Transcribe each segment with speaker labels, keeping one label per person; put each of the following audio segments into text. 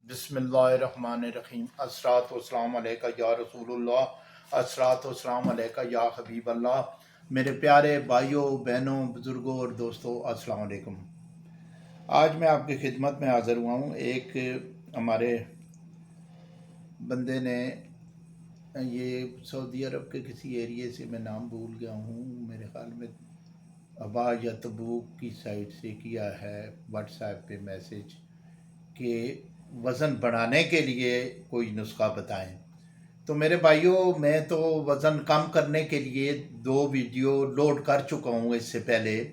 Speaker 1: बिस्मिल्लाहिर्रहमानिर्रहीम। अस्सलातु वस्सलामु अलैका या रसूलुल्लाह, अस्सलातु वस्सलामु अलैका या हबीब अल्लाह। मेरे प्यारे भाइयों, बहनों, बुज़ुर्गों और दोस्तों, अस्सलामु अलैकुम। आज मैं आपकी खिदमत में हाज़िर हुआ हूँ। एक हमारे बंदे ने ये सऊदी अरब के किसी एरिए से, मैं नाम भूल गया हूँ, मेरे ख्याल में अबा या तबूक की साइड से किया है व्हाट्सएप पे मैसेज कि वज़न बढ़ाने के लिए कोई नुस्खा बताएं। तो मेरे भाइयों, मैं तो वज़न कम करने के लिए 2 वीडियो लोड कर चुका हूँ। इससे पहले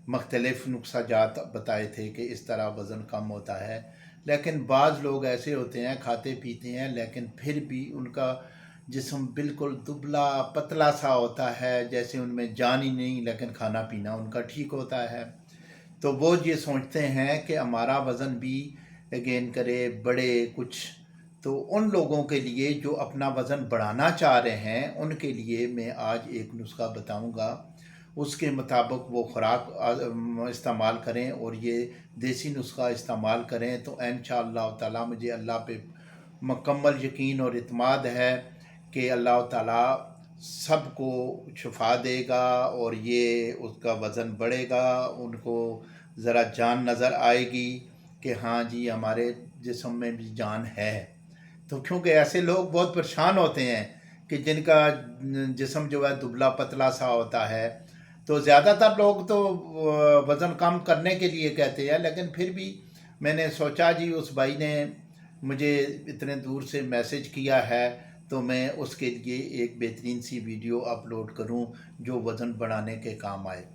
Speaker 1: मुख्तलिफ़ नुस्ख़ाजात बताए थे कि इस तरह वज़न कम होता है, लेकिन बाज़ लोग ऐसे होते हैं, खाते पीते हैं, लेकिन फिर भी उनका जिस्म बिल्कुल दुबला पतला सा होता है, जैसे उनमें जान ही नहीं, लेकिन खाना पीना उनका ठीक होता है। तो वो ये सोचते हैं कि हमारा वज़न भी गेन करे, बढ़े कुछ। तो उन लोगों के लिए जो अपना वज़न बढ़ाना चाह रहे हैं, उनके लिए मैं आज एक नुस्खा बताऊंगा। उसके मुताबिक वो खुराक इस्तेमाल करें और ये देसी नुस्खा इस्तेमाल करें तो इंशाअल्लाह ताला मुझे अल्लाह पे मुकम्मल यकीन और इत्मीनान है कि अल्लाह ताला सबको शिफा देगा और ये उसका वज़न बढ़ेगा, उनको ज़रा जान नज़र आएगी कि हाँ जी, हमारे जिस्म में भी जान है। तो क्योंकि ऐसे लोग बहुत परेशान होते हैं कि जिनका जिस्म जो है दुबला पतला सा होता है। तो ज़्यादातर लोग तो वज़न कम करने के लिए कहते हैं, लेकिन फिर भी मैंने सोचा जी, उस भाई ने मुझे इतने दूर से मैसेज किया है तो मैं उसके लिए एक बेहतरीन सी वीडियो अपलोड करूं जो वज़न बढ़ाने के काम आए।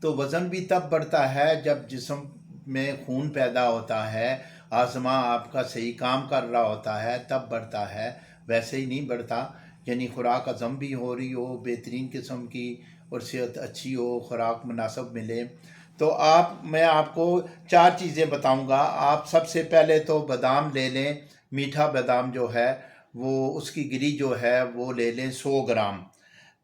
Speaker 1: तो वज़न भी तब बढ़ता है जब जिस्म में खून पैदा होता है, आज़मा आपका सही काम कर रहा होता है, तब बढ़ता है, वैसे ही नहीं बढ़ता। यानी खुराक हज़म भी हो रही हो, बेहतरीन किस्म की, और सेहत अच्छी हो, खुराक मुनासिब मिले। तो मैं आपको 4 चीज़ें बताऊंगा। आप सबसे पहले तो बादाम ले लें, मीठा बादाम जो है वो, उसकी गिरी जो है वो ले लें 100 ग्राम।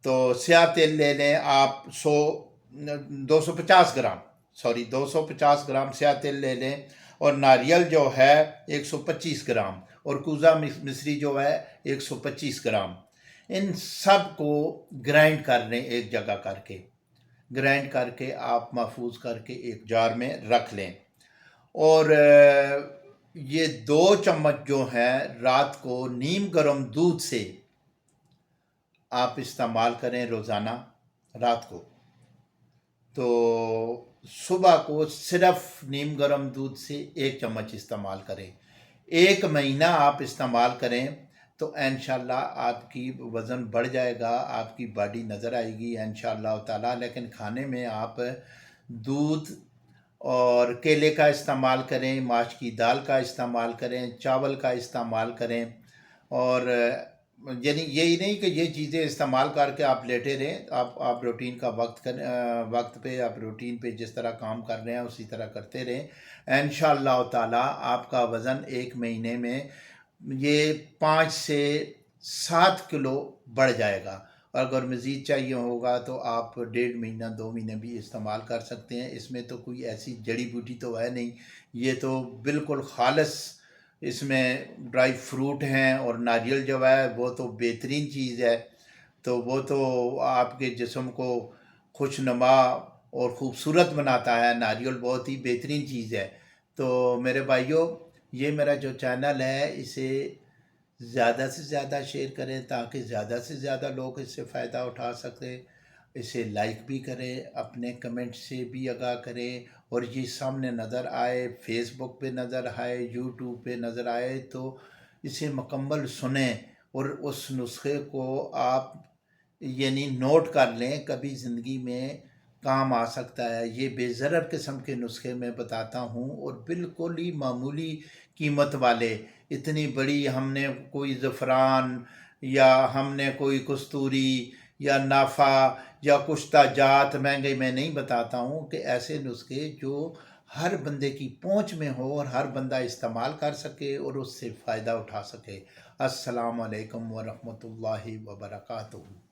Speaker 1: तो स्याह तेल ले लें आप 250 ग्राम, 250 ग्राम स्याह तेल ले लें। और नारियल जो है 125 ग्राम, और कूज़ा मिश्री जो है 125 ग्राम। इन सब को ग्राइंड कर लें, एक जगह करके ग्राइंड करके आप महफूज करके एक जार में रख लें। और ये 2 चम्मच जो हैं रात को नीम गर्म दूध से आप इस्तेमाल करें रोज़ाना रात को। तो सुबह को सिर्फ नीम गर्म दूध से 1 चम्मच इस्तेमाल करें। 1 महीना आप इस्तेमाल करें तो इंशाअल्लाह आपकी वज़न बढ़ जाएगा, आपकी बॉडी नज़र आएगी इंशाअल्लाह ताला। लेकिन खाने में आप दूध और केले का इस्तेमाल करें, माश की दाल का इस्तेमाल करें, चावल का इस्तेमाल करें। और यानी यही नहीं कि ये चीज़ें इस्तेमाल करके आप लेटे रहें। आप रूटीन का वक्त पे, आप रूटीन पे जिस तरह काम कर रहे हैं उसी तरह करते रहें। इंशाअल्लाह ताला आपका वज़न 1 महीने में ये 5 से 7 किलो बढ़ जाएगा। अगर मज़ीद चाहिए होगा तो आप 1.5 महीना 2 महीने भी इस्तेमाल कर सकते हैं। इसमें तो कोई ऐसी जड़ी बूटी तो है नहीं, ये तो बिल्कुल खालिस इसमें ड्राई फ्रूट हैं। और नारियल जो है वो तो बेहतरीन चीज़ है, तो वो तो आपके जिस्म को खुशनुमा और ख़ूबसूरत बनाता है। नारियल बहुत ही बेहतरीन चीज़ है। तो मेरे भाइयों, ये मेरा जो चैनल है इसे ज़्यादा से ज़्यादा शेयर करें ताकि ज़्यादा से ज़्यादा लोग इससे फ़ायदा उठा सकें। इसे लाइक भी करें, अपने कमेंट से भी आगाह करें, और ये सामने नज़र आए, फेसबुक पे नज़र आए, यूट्यूब पे नज़र आए, तो इसे मुकम्मल सुनें और उस नुस्खे को आप यानी नोट कर लें, कभी ज़िंदगी में काम आ सकता है। ये बेज़रर किस्म के नुस्खे मैं बताता हूँ और बिल्कुल ही मामूली कीमत वाले। इतनी बड़ी हमने कोई ज़फ़रान या हमने कोई कस्तूरी या नाफा या कुश्ता जात महंगे मैं नहीं बताता हूँ, कि ऐसे नुस्खे जो हर बंदे की पहुँच में हो और हर बंदा इस्तेमाल कर सके और उससे फ़ायदा उठा सके। अस्सलाम वालेकुम व रहमतुल्लाहि व बरकातुहू।